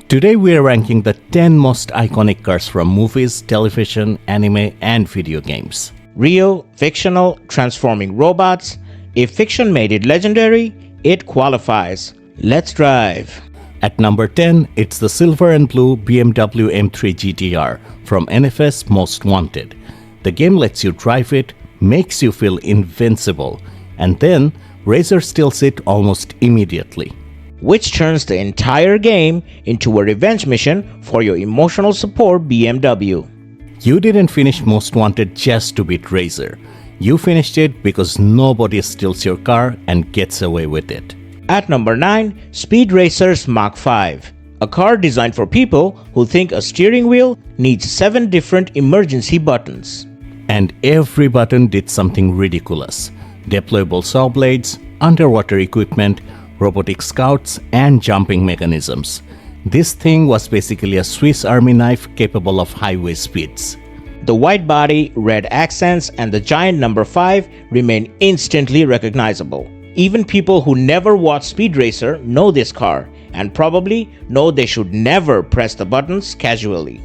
Today we are ranking the 10 most iconic cars from movies, television, anime, and video games. Real, fictional, transforming robots. If fiction made it legendary, it qualifies. Let's drive. At number 10, it's the silver and blue BMW M3 GTR from NFS Most Wanted. The game lets you drive it, makes you feel invincible, and then Razor steals it almost immediately. Which turns the entire game into a revenge mission for your emotional support BMW. You didn't finish Most Wanted just to beat Razor. You finished it because nobody steals your car and gets away with it. At number 9, Speed Racer's Mach 5. A car designed for people who think a steering wheel needs 7 different emergency buttons. And every button did something ridiculous. Deployable saw blades, underwater equipment, robotic scouts, and jumping mechanisms. This thing was basically a Swiss Army knife capable of highway speeds. The white body, red accents, and the giant number 5 remain instantly recognizable. Even people who never watched Speed Racer know this car and probably know they should never press the buttons casually.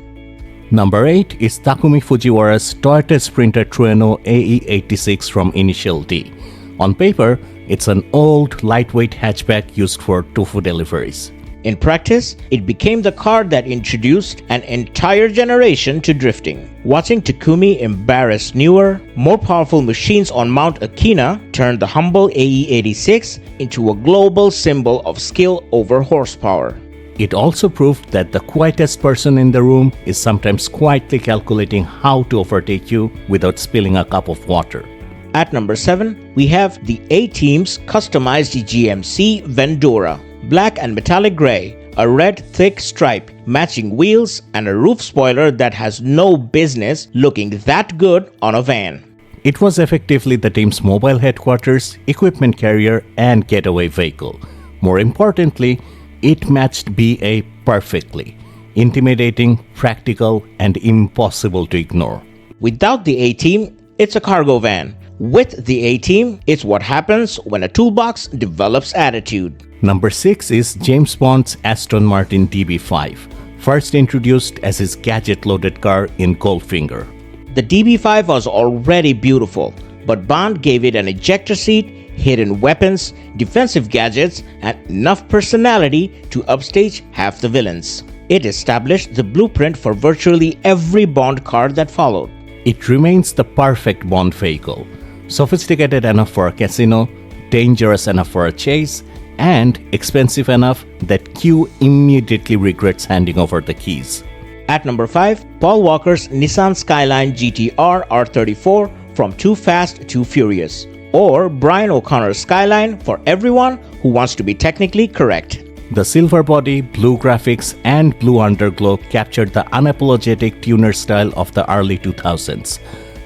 Number 8 is Takumi Fujiwara's Toyota Sprinter Trueno AE86 from Initial D. On paper, it's an old, lightweight hatchback used for tofu deliveries. In practice, it became the car that introduced an entire generation to drifting. Watching Takumi embarrass newer, more powerful machines on Mount Akina turned the humble AE86 into a global symbol of skill over horsepower. It also proved that the quietest person in the room is sometimes quietly calculating how to overtake you without spilling a cup of water. At number 7, we have the A-Team's customized GMC Vandura. Black and metallic gray, a red thick stripe, matching wheels, and a roof spoiler that has no business looking that good on a van. It was effectively the team's mobile headquarters, equipment carrier, and getaway vehicle. More importantly, it matched BA perfectly. Intimidating, practical, and impossible to ignore. Without the A-Team, it's a cargo van. With the A-Team, it's what happens when a toolbox develops attitude. Number 6 is James Bond's Aston Martin DB5, first introduced as his gadget-loaded car in Goldfinger. The DB5 was already beautiful, but Bond gave it an ejector seat, hidden weapons, defensive gadgets, and enough personality to upstage half the villains. It established the blueprint for virtually every Bond car that followed. It remains the perfect Bond vehicle. Sophisticated enough for a casino, dangerous enough for a chase, and expensive enough that Q immediately regrets handing over the keys. At number 5, Paul Walker's Nissan Skyline GT-R R34 from Too Fast, Too Furious, or Brian O'Connor's Skyline for everyone who wants to be technically correct. The silver body, blue graphics, and blue underglow captured the unapologetic tuner style of the early 2000s.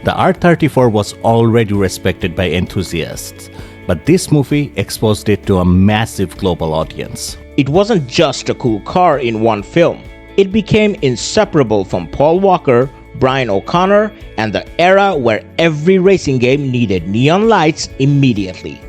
The R34 was already respected by enthusiasts, but this movie exposed it to a massive global audience. It wasn't just a cool car in one film. It became inseparable from Paul Walker, Brian O'Connor, and the era where every racing game needed neon lights immediately.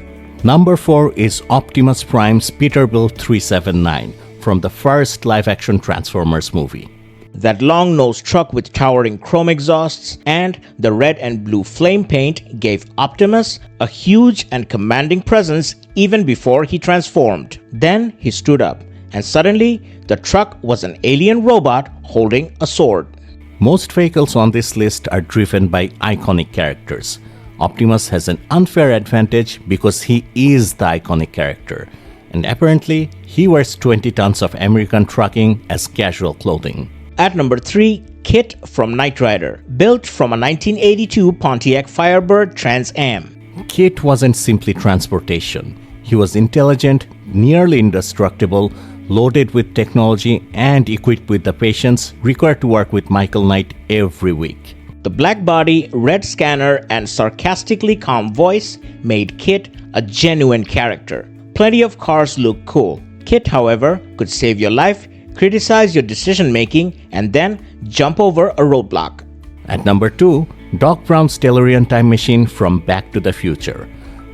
Number 4 is Optimus Prime's Peterbilt 379 from the first live-action Transformers movie. That long-nosed truck with towering chrome exhausts and the red and blue flame paint gave Optimus a huge and commanding presence even before he transformed. Then he stood up, and suddenly the truck was an alien robot holding a sword. Most vehicles on this list are driven by iconic characters. Optimus has an unfair advantage because he is the iconic character, and apparently he wears 20 tons of American trucking as casual clothing. At number 3, KITT from Knight Rider, built from a 1982 Pontiac Firebird Trans Am. KITT wasn't simply transportation. He was intelligent, nearly indestructible, loaded with technology, and equipped with the patience required to work with Michael Knight every week. The black body, red scanner, and sarcastically calm voice made KITT a genuine character. Plenty of cars look cool. KITT, however, could save your life, criticize your decision-making, and then jump over a roadblock. At number 2, Doc Brown's DeLorean time machine from Back to the Future.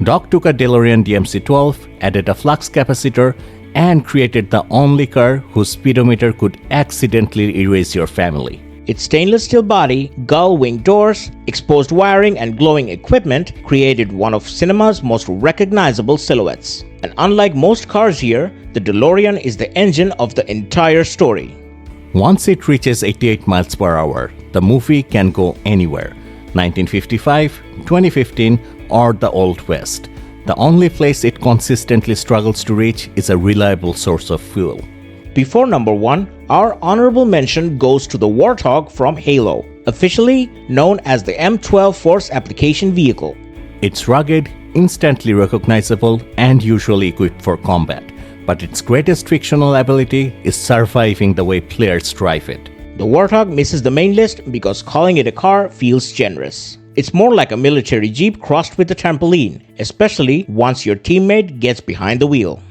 Doc took a DeLorean DMC-12, added a flux capacitor, and created the only car whose speedometer could accidentally erase your family. Its stainless steel body, gull-wing doors, exposed wiring, and glowing equipment created one of cinema's most recognizable silhouettes. And unlike most cars here, the DeLorean is the engine of the entire story. Once it reaches 88 miles per hour, the movie can go anywhere. 1955, 2015, or the Old West. The only place it consistently struggles to reach is a reliable source of fuel. Before number 1, our honorable mention goes to the Warthog from Halo, officially known as the M12 Force Application Vehicle. It's rugged, instantly recognizable, and usually equipped for combat, but its greatest fictional ability is surviving the way players drive it. The Warthog misses the main list because calling it a car feels generous. It's more like a military jeep crossed with a trampoline, especially once your teammate gets behind the wheel.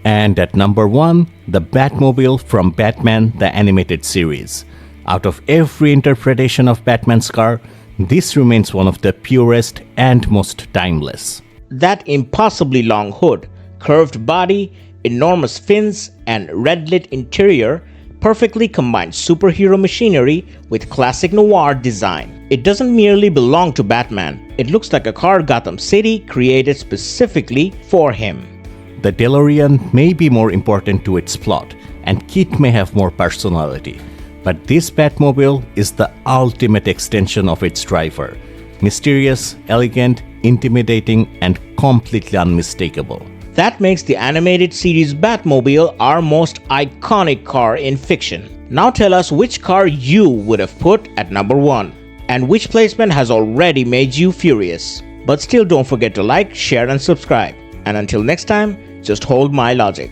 And at number 1, the Batmobile from Batman the Animated Series. Out of every interpretation of Batman's car, this remains one of the purest and most timeless. That impossibly long hood, curved body, enormous fins, and red-lit interior perfectly combines superhero machinery with classic noir design. It doesn't merely belong to Batman. It looks like a car Gotham City created specifically for him. The DeLorean may be more important to its plot, and KITT may have more personality, but this Batmobile is the ultimate extension of its driver. Mysterious, elegant, intimidating, and completely unmistakable. That makes the animated series Batmobile our most iconic car in fiction. Now tell us which car you would have put at number 1, and which placement has already made you furious. But still don't forget to like, share, and subscribe. And until next time, just hold my logic.